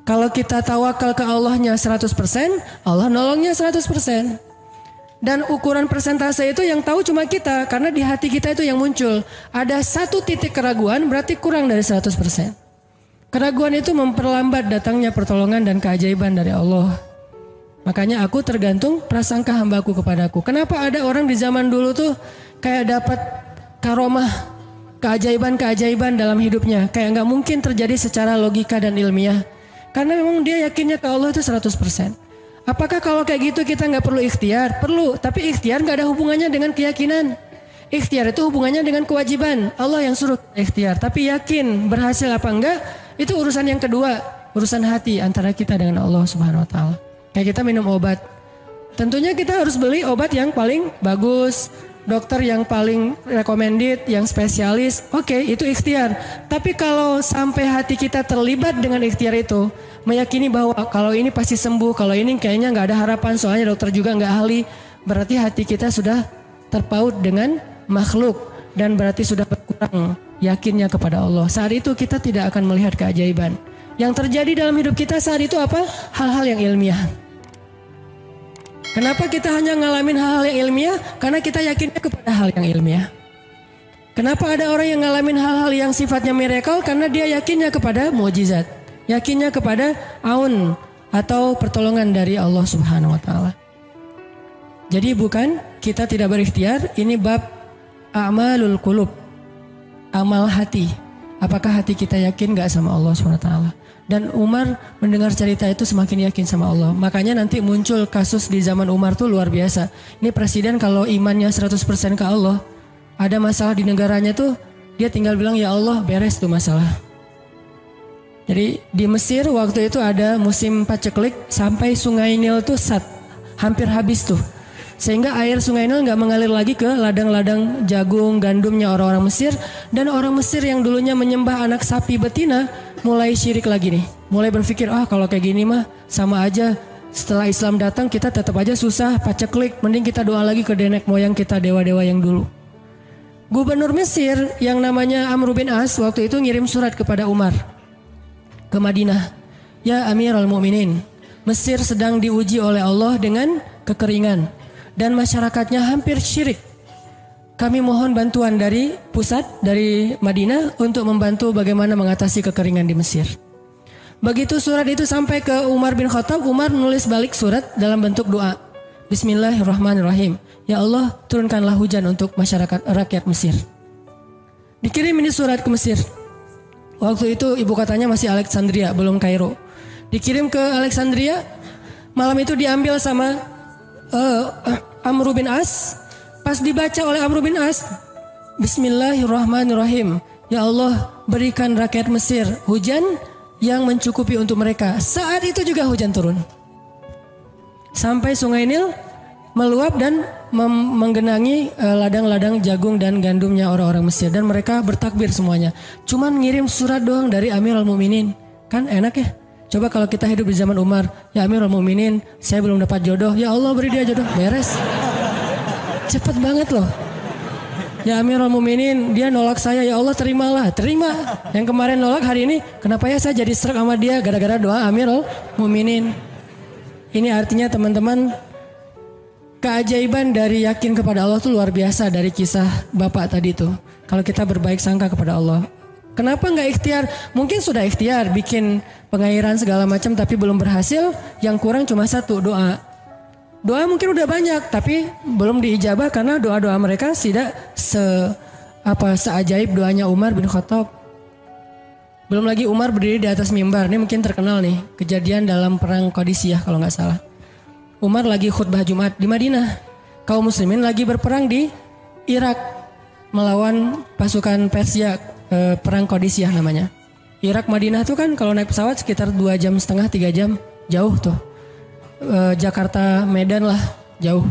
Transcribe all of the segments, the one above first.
Kalau kita tawakal ke Allahnya 100%, Allah nolongnya 100%. Dan ukuran persentase itu yang tahu cuma kita, karena di hati kita itu yang muncul. Ada satu titik keraguan berarti kurang dari 100%. Keraguan itu memperlambat datangnya pertolongan dan keajaiban dari Allah. Makanya aku tergantung prasangka hambaku kepadaku. Kenapa ada orang di zaman dulu tuh kayak dapat karomah, keajaiban-keajaiban dalam hidupnya. Kayak nggak mungkin terjadi secara logika dan ilmiah. Karena memang dia yakinnya ke Allah itu 100%. Apakah kalau kayak gitu kita nggak perlu ikhtiar? Perlu, tapi ikhtiar nggak ada hubungannya dengan keyakinan. Ikhtiar itu hubungannya dengan kewajiban. Allah yang suruh ikhtiar, tapi yakin berhasil apa enggak, itu urusan yang kedua. Urusan hati antara kita dengan Allah Subhanahu Wa Taala. Kayak kita minum obat. Tentunya kita harus beli obat yang paling bagus. Dokter yang paling recommended, yang spesialis, oke, itu ikhtiar. Tapi kalau sampai hati kita terlibat dengan ikhtiar itu, meyakini bahwa kalau ini pasti sembuh, kalau ini kayaknya nggak ada harapan, soalnya dokter juga nggak ahli, berarti hati kita sudah terpaut dengan makhluk dan berarti sudah berkurang yakinnya kepada Allah. Saat itu kita tidak akan melihat keajaiban. Yang terjadi dalam hidup kita saat itu apa? Hal-hal yang ilmiah. Kenapa kita hanya ngalamin hal-hal yang ilmiah? Karena kita yakinnya kepada hal yang ilmiah. Kenapa ada orang yang ngalamin hal-hal yang sifatnya miracle? Karena dia yakinnya kepada mukjizat. Yakinnya kepada aun atau pertolongan dari Allah Subhanahu Wa Taala. Jadi bukan kita tidak berikhtiar, ini bab a'malul qulub, amal hati. Apakah hati kita yakin gak sama Allah Subhanahu Wa Taala? Dan Umar mendengar cerita itu semakin yakin sama Allah. Makanya nanti muncul kasus di zaman Umar tuh luar biasa. Ini presiden kalau imannya 100% ke Allah, ada masalah di negaranya tuh, dia tinggal bilang ya Allah beres tuh masalah. Jadi di Mesir waktu itu ada musim paceklik sampai sungai Nil tuh hampir habis tuh. Sehingga air sungai Nil gak mengalir lagi ke ladang-ladang jagung, gandumnya orang-orang Mesir. Dan orang Mesir yang dulunya menyembah anak sapi betina mulai syirik lagi nih. Mulai berpikir, kalau kayak gini mah sama aja. Setelah Islam datang kita tetap aja susah, paceklik. Mending kita doa lagi ke nenek moyang kita, dewa-dewa yang dulu. Gubernur Mesir yang namanya Amr bin As waktu itu ngirim surat kepada Umar ke Madinah. Ya Amirul Mukminin, Mesir sedang diuji oleh Allah dengan kekeringan. Dan masyarakatnya hampir syirik. Kami mohon bantuan dari pusat, dari Madinah untuk membantu bagaimana mengatasi kekeringan di Mesir. Begitu surat itu sampai ke Umar bin Khattab, Umar menulis balik surat dalam bentuk doa. Bismillahirrahmanirrahim. Ya Allah, turunkanlah hujan untuk masyarakat rakyat Mesir. Dikirim ini surat ke Mesir. Waktu itu ibu kotanya masih Alexandria, belum Kairo. Dikirim ke Alexandria, malam itu diambil sama Amr bin As. Pas dibaca oleh Amr bin As, Bismillahirrahmanirrahim. Ya Allah, berikan rakyat Mesir hujan yang mencukupi untuk mereka. Saat itu juga hujan turun. Sampai sungai Nil meluap dan menggenangi ladang-ladang jagung dan gandumnya orang-orang Mesir. Dan mereka bertakbir semuanya. Cuman ngirim surat doang dari Amirul Mukminin. Kan enak ya? Coba kalau kita hidup di zaman Umar, ya Amirul Mukminin, saya belum dapat jodoh. Ya Allah beri dia jodoh, beres. Cepet banget loh. Ya Amirul Mukminin, dia nolak saya, ya Allah terimalah, terima. Yang kemarin nolak hari ini, kenapa ya saya jadi serak sama dia gara-gara doa Amirul Mukminin. Ini artinya teman-teman, keajaiban dari yakin kepada Allah itu luar biasa dari kisah Bapak tadi tuh. Kalau kita berbaik sangka kepada Allah. Kenapa nggak ikhtiar? Mungkin sudah ikhtiar, bikin pengairan segala macam tapi belum berhasil. Yang kurang cuma satu, doa. Doa mungkin udah banyak tapi belum diijabah karena doa-doa mereka tidak seajaib doanya Umar bin Khattab. Belum lagi Umar berdiri di atas mimbar. Ini mungkin terkenal nih, kejadian dalam perang Qadisiyah kalau nggak salah. Umar lagi khutbah Jumat di Madinah. Kaum muslimin lagi berperang di Irak melawan pasukan Persia. Perang Qadisiyah namanya. Irak Madinah tuh kan kalau naik pesawat sekitar 2,5 jam 3 jam, jauh tuh. Jakarta Medan lah, jauh.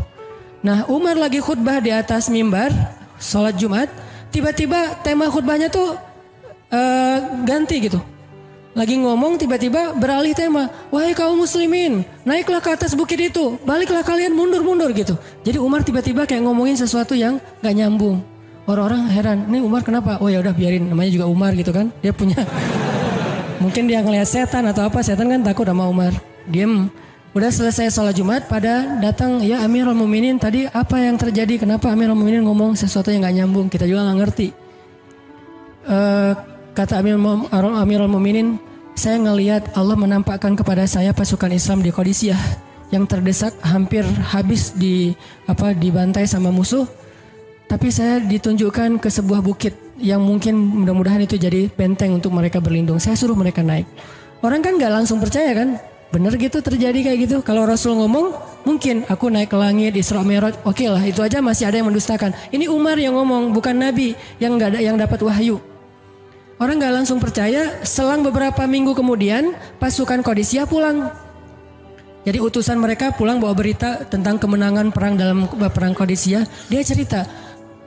Nah Umar lagi khutbah di atas mimbar sholat Jumat, tiba-tiba tema khutbahnya tuh ganti gitu. Lagi ngomong tiba-tiba beralih tema. Wahai kaum muslimin, naiklah ke atas bukit itu, baliklah kalian mundur-mundur gitu. Jadi Umar tiba-tiba kayak ngomongin sesuatu yang gak nyambung. Orang-orang heran, ini Umar kenapa? Oh ya udah biarin, namanya juga Umar gitu kan. Dia punya Mungkin dia ngelihat setan atau apa, setan kan takut sama Umar. Diem. Udah selesai sholat Jumat, pada datang, ya Amirul Mukminin tadi apa yang terjadi? Kenapa Amirul Mukminin ngomong sesuatu yang gak nyambung? Kita juga gak ngerti. Kata Amirul Mukminin, saya ngelihat Allah menampakkan kepada saya pasukan Islam di Qadisiyah yang terdesak, hampir habis dibantai sama musuh. Tapi saya ditunjukkan ke sebuah bukit yang mungkin mudah-mudahan itu jadi benteng untuk mereka berlindung. Saya suruh mereka naik. Orang kan gak langsung percaya kan? Bener gitu terjadi kayak gitu. Kalau Rasul ngomong, mungkin aku naik ke langit, Isra Mi'raj, oke lah, itu aja masih ada yang mendustakan. Ini Umar yang ngomong, bukan Nabi yang dapat wahyu. Orang gak langsung percaya. Selang beberapa minggu kemudian, pasukan Qadisiyah pulang. Jadi utusan mereka pulang bawa berita tentang kemenangan perang dalam perang Qadisiyah. Dia cerita,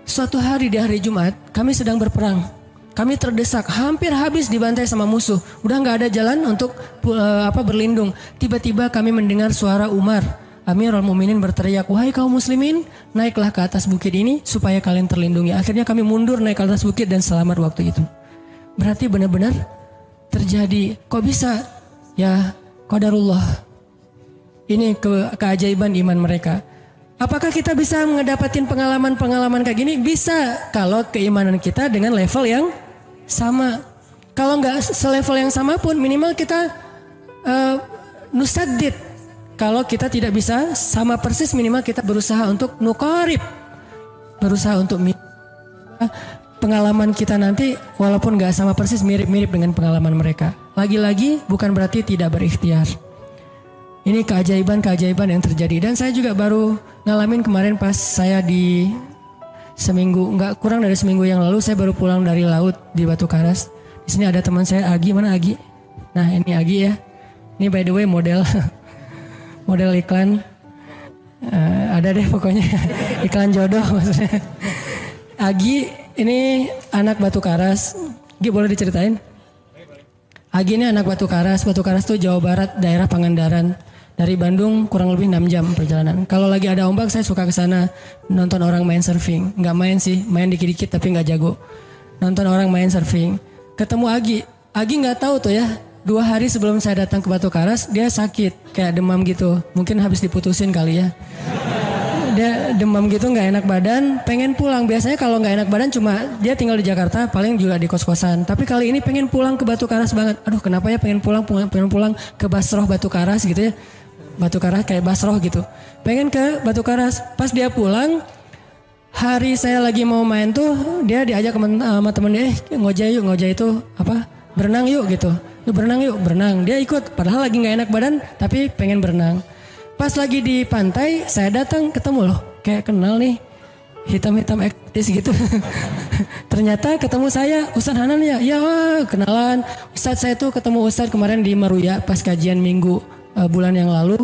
suatu hari di hari Jumat, kami sedang berperang. Kami terdesak, hampir habis dibantai sama musuh. Udah gak ada jalan untuk berlindung. Tiba-tiba kami mendengar suara Umar. Amirul Mukminin berteriak, wahai kaum muslimin, naiklah ke atas bukit ini supaya kalian terlindungi. Akhirnya kami mundur naik ke atas bukit dan selamat waktu itu. Berarti benar-benar terjadi. Kok bisa? Ya, qadarullah. Ini keajaiban iman mereka. Apakah kita bisa mendapatkan pengalaman-pengalaman kayak gini? Bisa, kalau keimanan kita dengan level yang sama. Kalau nggak selevel yang sama pun minimal kita nusaddid. Kalau kita tidak bisa sama persis, minimal kita berusaha untuk nuqarib. Berusaha untuk pengalaman kita nanti walaupun nggak sama persis, mirip-mirip dengan pengalaman mereka. Lagi-lagi bukan berarti tidak berikhtiar. Ini keajaiban-keajaiban yang terjadi. Dan saya juga baru ngalamin kemarin pas saya di kurang dari seminggu yang lalu, saya baru pulang dari laut di Batu Karas. Di sini ada teman saya, Agi. Mana Agi? Nah, ini Agi ya. Ini by the way model iklan. Ada deh pokoknya iklan jodoh maksudnya. Agi ini anak Batu Karas. Agi boleh diceritain? Agi ini anak Batu Karas. Batu Karas tuh Jawa Barat, daerah Pangandaran. Dari Bandung kurang lebih 6 jam perjalanan. Kalau lagi ada ombak saya suka ke sana nonton orang main surfing. Nggak main sih, main dikit-dikit tapi nggak jago. Nonton orang main surfing. Ketemu Agi. Agi nggak tahu tuh ya. 2 hari sebelum saya datang ke Batu Karas dia sakit, kayak demam gitu. Mungkin habis diputusin kali ya. Dia demam gitu, nggak enak badan, pengen pulang. Biasanya kalau nggak enak badan cuma dia tinggal di Jakarta, paling juga di kos-kosan. Tapi kali ini pengen pulang ke Batu Karas banget. Aduh, kenapa ya pengen pulang ke Basroh Batu Karas gitu ya. Batu Karas kayak Basroh gitu. Pengen ke Batu Karas. Pas dia pulang, hari saya lagi mau main tuh, dia diajak sama temen dia, ngojek itu berenang yuk gitu. Berenang yuk, berenang. Dia ikut, padahal lagi gak enak badan, tapi pengen berenang. Pas lagi di pantai, saya datang ketemu loh, kayak kenal nih, hitam-hitam ektis gitu. Ternyata ketemu saya, Ustadz Hanan ya, ya kenalan. Ustadz saya tuh ketemu Ustadz kemarin di Meruya pas kajian minggu bulan yang lalu.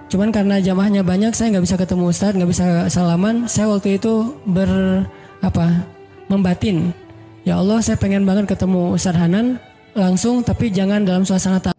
Cuman karena jamaahnya banyak, saya nggak bisa ketemu Ustadz, nggak bisa salaman. Saya waktu itu membatin, ya Allah saya pengen banget ketemu Ustadz Hanan langsung, tapi jangan dalam suasana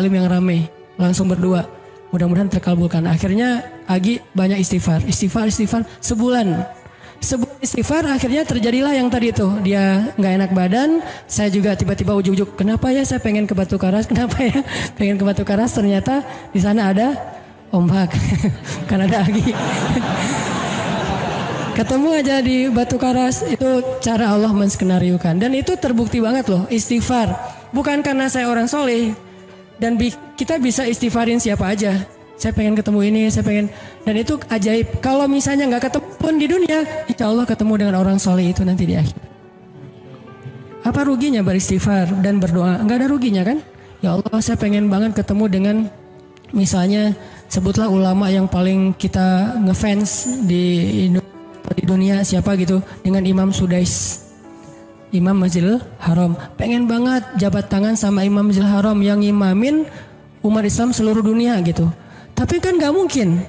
alim yang ramai, langsung berdua. Mudah-mudahan terkabulkan. Akhirnya Agi banyak istighfar sebulan istighfar. Akhirnya terjadilah yang tadi itu, dia nggak enak badan. Saya juga tiba-tiba ujuk-ujuk, kenapa ya saya pengen ke Batu Karas, kenapa ya pengen ke Batu Karas. Ternyata di sana ada ombak. Kan ada Agi. Ketemu aja di Batu Karas. Itu cara Allah menskenariokan. Dan itu terbukti banget loh, istighfar. Bukan karena saya orang soleh. Dan kita bisa istighfarin siapa aja. Saya pengen ketemu ini, saya pengen. Dan itu ajaib. Kalau misalnya nggak ketemu pun di dunia, insya Allah ketemu dengan orang soleh itu nanti di akhir. Apa ruginya beristighfar dan berdoa? Nggak ada ruginya kan? Ya Allah, saya pengen banget ketemu dengan misalnya sebutlah ulama yang paling kita ngefans di dunia siapa gitu, dengan Imam Sudais. Imam Masjidil Haram. Pengen banget jabat tangan sama Imam Masjidil Haram yang imamin umat Islam seluruh dunia gitu. Tapi kan gak mungkin.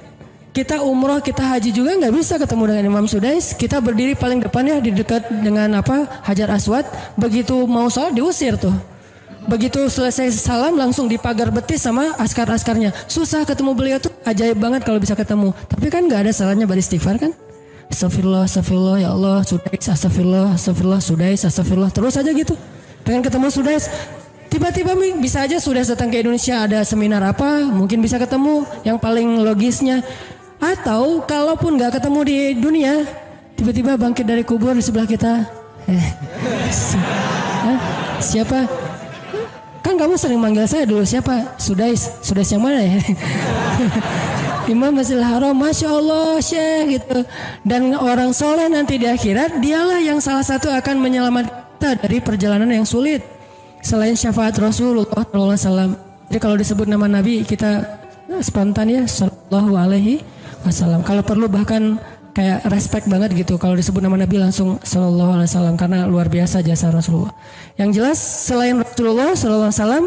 Kita umroh, kita haji juga nggak bisa ketemu dengan Imam Sudais. Kita berdiri paling depan ya di dekat dengan Hajar Aswad. Begitu mau sholat diusir tuh. Begitu selesai salam langsung dipagar betis sama askar-askarnya. Susah ketemu beliau tuh, ajaib banget kalau bisa ketemu. Tapi kan nggak ada salahnya beristighfar kan? Astagfirullah, astagfirullah, ya Allah, Sudais, astagfirullah, astagfirullah, Sudais, astagfirullah. Terus aja gitu. Pengen ketemu Sudais. Tiba-tiba bisa aja Sudais datang ke Indonesia, ada seminar apa, mungkin bisa ketemu. Yang paling logisnya. Atau kalaupun gak ketemu di dunia, tiba-tiba bangkit dari kubur di sebelah kita. Siapa? Kan kamu sering manggil saya dulu, siapa? Sudais. Sudais yang mana ya? Imam Masjidil Haram, Masya Allah Syekh gitu. Dan orang soleh nanti di akhirat, dialah yang salah satu akan menyelamatkan kita dari perjalanan yang sulit. Selain syafaat Rasulullah SAW. Jadi kalau disebut nama Nabi, kita spontan ya, Sallallahu Alaihi Wasallam. Kalau perlu bahkan kayak respect banget gitu. Kalau disebut nama Nabi langsung Sallallahu Alaihi Wasallam karena luar biasa jasa Rasulullah. Yang jelas selain Rasulullah Sallallahu Alaihi Wasallam,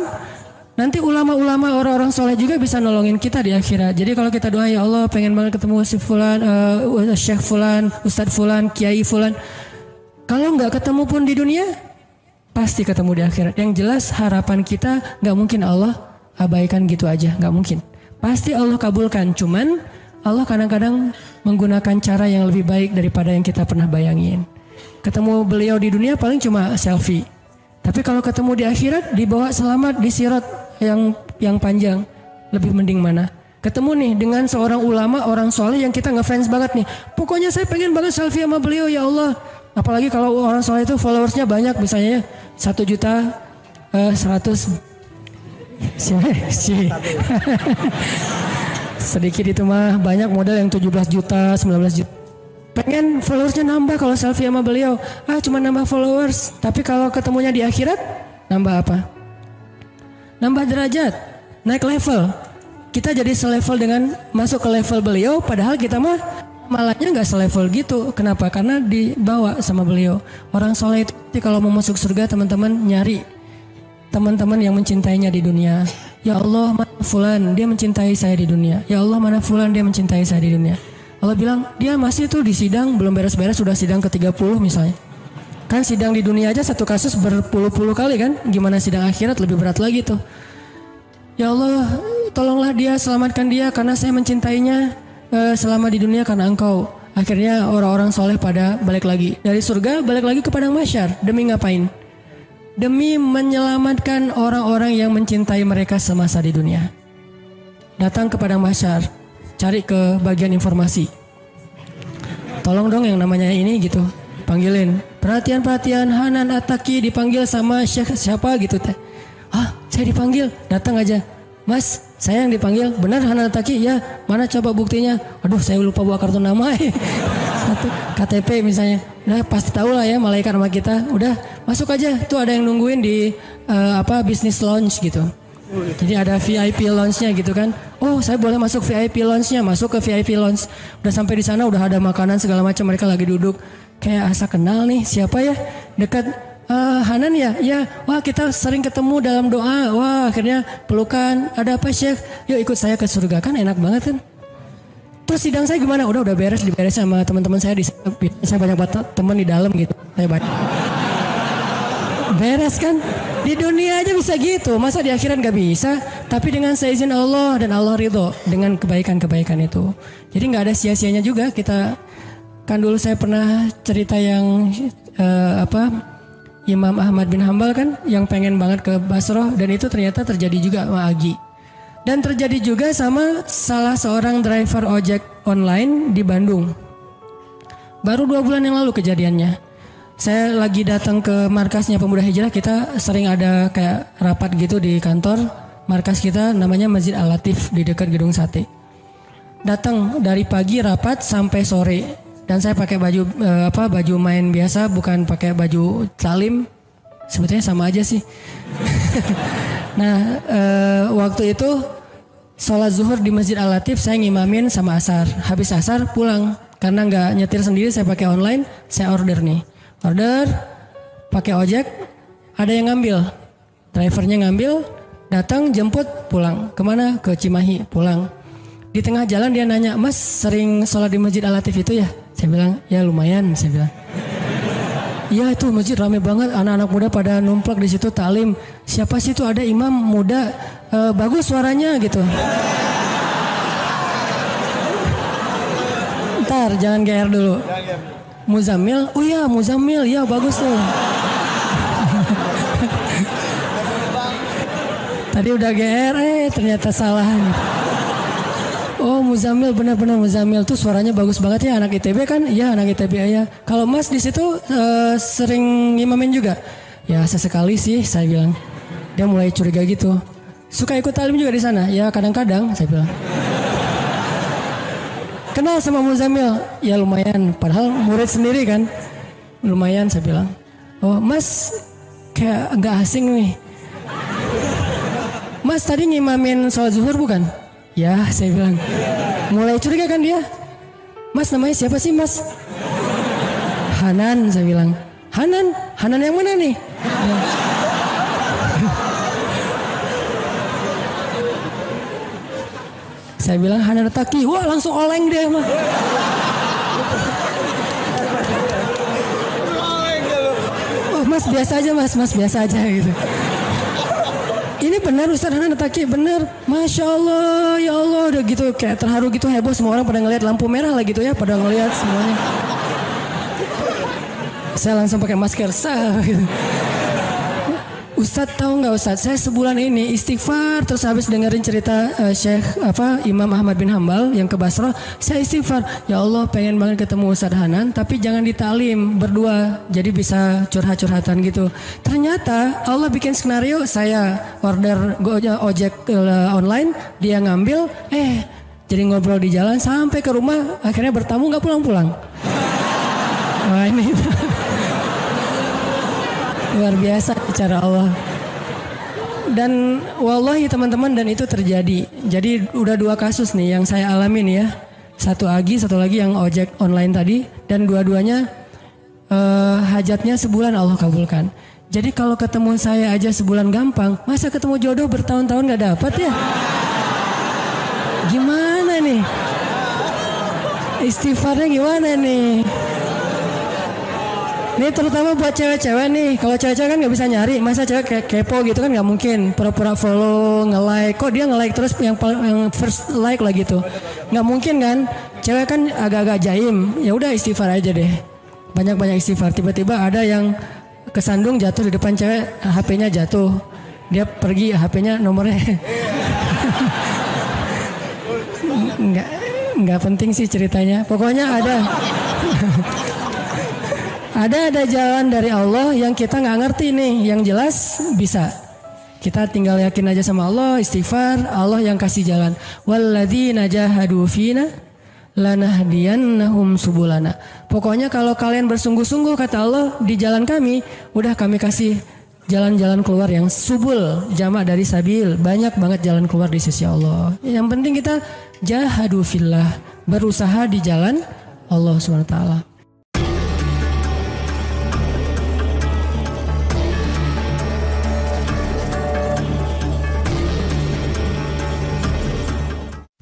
nanti ulama-ulama orang-orang soleh juga bisa nolongin kita di akhirat. Jadi kalau kita doa ya Allah pengen banget ketemu si Fulan, Syekh Fulan, Ustadz Fulan, Kiai Fulan. Kalau nggak ketemu pun di dunia, pasti ketemu di akhirat. Yang jelas harapan kita nggak mungkin Allah abaikan gitu aja, nggak mungkin. Pasti Allah kabulkan. Cuman Allah kadang-kadang menggunakan cara yang lebih baik daripada yang kita pernah bayangin. Ketemu beliau di dunia paling cuma selfie. Tapi kalau ketemu di akhirat dibawa selamat di sirat yang panjang, lebih mending mana? Ketemu nih dengan seorang ulama, orang soleh yang kita ngefans banget nih. Pokoknya saya pengen banget selfie sama beliau ya Allah. Apalagi kalau orang soleh itu followersnya banyak, misalnya 1.100.000. Sedikit itu mah, banyak model yang 17 juta, 19 juta. Pengen followersnya nambah kalau selfie sama beliau. Cuma nambah followers. Tapi kalau ketemunya di akhirat, nambah apa? Nambah derajat, naik level. Kita jadi selevel dengan masuk ke level beliau, padahal kita mah malahnya nggak selevel gitu. Kenapa? Karena dibawa sama beliau. Orang soleh itu kalau mau masuk surga, teman-teman nyari teman-teman yang mencintainya di dunia. Ya Allah, mana fulan, dia mencintai saya di dunia. Ya Allah, mana fulan, dia mencintai saya di dunia. Allah bilang, dia masih tuh di sidang, belum beres-beres, sudah sidang ke-30 misalnya. Kan sidang di dunia aja satu kasus berpuluh-puluh kali kan. Gimana sidang akhirat lebih berat lagi tuh. Ya Allah, tolonglah dia, selamatkan dia karena saya mencintainya selama di dunia karena engkau. Akhirnya orang-orang soleh pada balik lagi. Dari surga balik lagi ke padang mahsyar. Demi ngapain? Demi menyelamatkan orang-orang yang mencintai mereka semasa di dunia. Datang ke padang mahsyar, cari ke bagian informasi. Tolong dong yang namanya ini gitu, panggilin. Perhatian-perhatian, Hanan At-Taqi dipanggil sama Syekh siapa gitu teh. Saya dipanggil, datang aja. Mas, saya yang dipanggil, benar Hanan At-Taqi? Ya, mana coba buktinya? Aduh, saya lupa bawa kartu nama. Satu KTP misalnya. Udah pasti tahu lah ya malaikat sama kita. Udah masuk aja. Tuh ada yang nungguin di business lounge gitu. Jadi ada VIP lounge-nya gitu kan. Oh, saya boleh masuk VIP lounge-nya. Masuk ke VIP lounge. Udah sampai di sana udah ada makanan segala macam, mereka lagi duduk. Kayak asa kenal nih, siapa ya? Dekat Hanan ya? Ya. Wah, kita sering ketemu dalam doa. Wah, akhirnya pelukan. Ada apa, Syekh? Yuk ikut saya ke surga. Kan enak banget kan? Terus sidang saya gimana? Udah beres, diberes sama teman-teman saya di sana. Saya banyak teman di dalam gitu. Saya banyak. Beres kan? Di dunia aja bisa gitu. Masa di akhirat gak bisa? Tapi dengan seizin Allah dan Allah ridho dengan kebaikan-kebaikan itu. Jadi gak ada sia-sianya juga. Kita kan dulu saya pernah cerita yang Imam Ahmad bin Hambal kan yang pengen banget ke Basrah, dan itu ternyata terjadi juga sama Agi. Dan terjadi juga sama salah seorang driver ojek online di Bandung. Baru 2 bulan yang lalu kejadiannya. Saya lagi datang ke markasnya Pemuda Hijrah, kita sering ada kayak rapat gitu di kantor. Markas kita namanya Masjid Al-Latif di dekat Gedung Sate. Datang dari pagi rapat sampai sore. Dan saya pakai baju main biasa, bukan pakai baju talim. Sebetulnya sama aja sih. Nah, waktu itu sholat zuhur di Masjid Al-Latif saya ngimamin sama asar. Habis asar pulang. Karena nggak nyetir sendiri, saya pakai online. Saya order nih. Order, pakai ojek. Ada yang ngambil. Drivernya ngambil, datang jemput, pulang. Kemana? Ke Cimahi, pulang. Di tengah jalan dia nanya, Mas sering sholat di Masjid Al-Latif itu ya? Saya bilang, ya lumayan, saya bilang. Iya itu masjid rame banget, anak-anak muda pada numplak di situ talim. Siapa sih itu, ada imam muda, bagus suaranya gitu. Ntar jangan GR dulu. Muzammil, oh iya Muzammil, ya bagus tuh. Tadi udah GR, ternyata salah. Oh Muzammil, benar-benar Muzammil tuh suaranya bagus banget ya, anak ITB kan? Iya anak ITB ya. Kalau Mas di situ sering ngimamin juga? Ya sesekali sih saya bilang. Dia mulai curiga gitu. Suka ikut talim juga di sana? Ya kadang-kadang saya bilang. Kenal sama Muzammil? Ya lumayan, padahal murid sendiri kan. Lumayan saya bilang. Oh Mas kayak nggak asing nih. Mas tadi ngimamin sholat zuhur bukan? Ya saya bilang. Mulai curiga kan dia. Mas namanya siapa sih Mas? Hanan saya bilang. Hanan? Hanan yang mana nih? Ya. Saya bilang Hanan Taki. Wah langsung oleng dia mah. Oh Mas biasa aja Mas biasa aja gitu. Ini benar Ustaz Hanan Taki, benar. Masya Allah, ya Allah, udah gitu kayak terharu gitu, heboh, semua orang pada ngelihat lampu merah lah gitu ya, pada ngelihat semuanya. Saya langsung pakai masker sah gitu. Ustadz tahu nggak Ustadz, saya sebulan ini istighfar terus habis dengerin cerita Imam Ahmad bin Hambal yang ke Basrah, saya istighfar, ya Allah pengen banget ketemu Ustadz Hanan tapi jangan ditalim berdua, jadi bisa curhat-curhatan gitu. Ternyata Allah bikin skenario, saya order ojek online, dia ngambil, jadi ngobrol di jalan sampai ke rumah, akhirnya bertamu nggak pulang-pulang. Wah ini luar biasa cara Allah. Dan wallahi teman-teman, dan itu terjadi. Jadi udah 2 kasus nih yang saya alamin ya. Satu lagi yang ojek online tadi, dan dua-duanya hajatnya sebulan Allah kabulkan. Jadi kalau ketemu saya aja sebulan gampang, masa ketemu jodoh bertahun-tahun gak dapat ya? Gimana nih? Istighfarnya gimana nih? Ini terutama buat cewek-cewek nih. Kalau cewek-cewek kan nggak bisa nyari. Masa cewek kayak kepo gitu kan nggak mungkin. Pura-pura follow, nge-like. Kok dia nge-like terus yang first like lah gitu. Nggak mungkin kan. Cewek kan agak-agak jaim. Ya udah istighfar aja deh. Banyak-banyak istighfar. Tiba-tiba ada yang kesandung jatuh di depan cewek. HP-nya jatuh. Dia pergi, HP-nya nomornya. Nggak penting sih ceritanya. Pokoknya ada. Ada jalan dari Allah yang kita nggak ngerti nih, yang jelas bisa. Kita tinggal yakin aja sama Allah, istighfar, Allah yang kasih jalan. Walladzina jahadu fina lanahdiyannahum subulana. Pokoknya kalau kalian bersungguh-sungguh kata Allah di jalan kami, udah kami kasih jalan-jalan keluar yang subul, jamak dari sabil. Banyak banget jalan keluar di sisi Allah. Yang penting kita jahadu fillah, berusaha di jalan Allah SWT.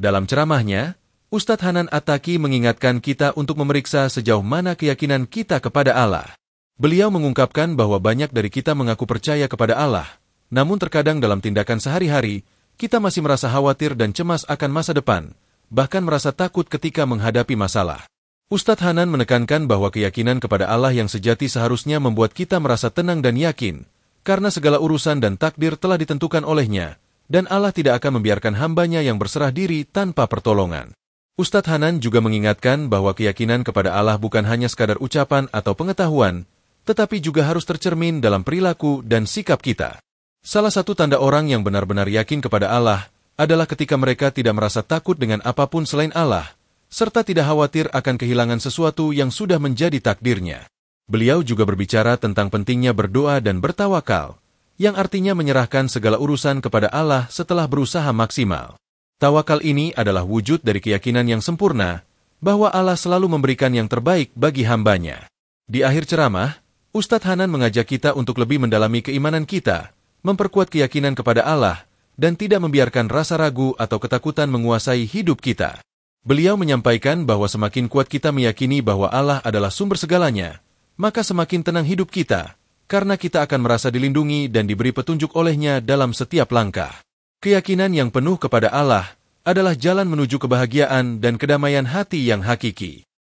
Dalam ceramahnya, Ustadz Hanan At-Taki mengingatkan kita untuk memeriksa sejauh mana keyakinan kita kepada Allah. Beliau mengungkapkan bahwa banyak dari kita mengaku percaya kepada Allah, namun terkadang dalam tindakan sehari-hari, kita masih merasa khawatir dan cemas akan masa depan, bahkan merasa takut ketika menghadapi masalah. Ustadz Hanan menekankan bahwa keyakinan kepada Allah yang sejati seharusnya membuat kita merasa tenang dan yakin, karena segala urusan dan takdir telah ditentukan olehnya, dan Allah tidak akan membiarkan hambanya yang berserah diri tanpa pertolongan. Ustadz Hanan juga mengingatkan bahwa keyakinan kepada Allah bukan hanya sekadar ucapan atau pengetahuan, tetapi juga harus tercermin dalam perilaku dan sikap kita. Salah satu tanda orang yang benar-benar yakin kepada Allah adalah ketika mereka tidak merasa takut dengan apapun selain Allah, serta tidak khawatir akan kehilangan sesuatu yang sudah menjadi takdirnya. Beliau juga berbicara tentang pentingnya berdoa dan bertawakal, yang artinya menyerahkan segala urusan kepada Allah setelah berusaha maksimal. Tawakal ini adalah wujud dari keyakinan yang sempurna, bahwa Allah selalu memberikan yang terbaik bagi hambanya. Di akhir ceramah, Ustadz Hanan mengajak kita untuk lebih mendalami keimanan kita, memperkuat keyakinan kepada Allah, dan tidak membiarkan rasa ragu atau ketakutan menguasai hidup kita. Beliau menyampaikan bahwa semakin kuat kita meyakini bahwa Allah adalah sumber segalanya, maka semakin tenang hidup kita, karena kita akan merasa dilindungi dan diberi petunjuk olehnya dalam setiap langkah. Keyakinan yang penuh kepada Allah adalah jalan menuju kebahagiaan dan kedamaian hati yang hakiki.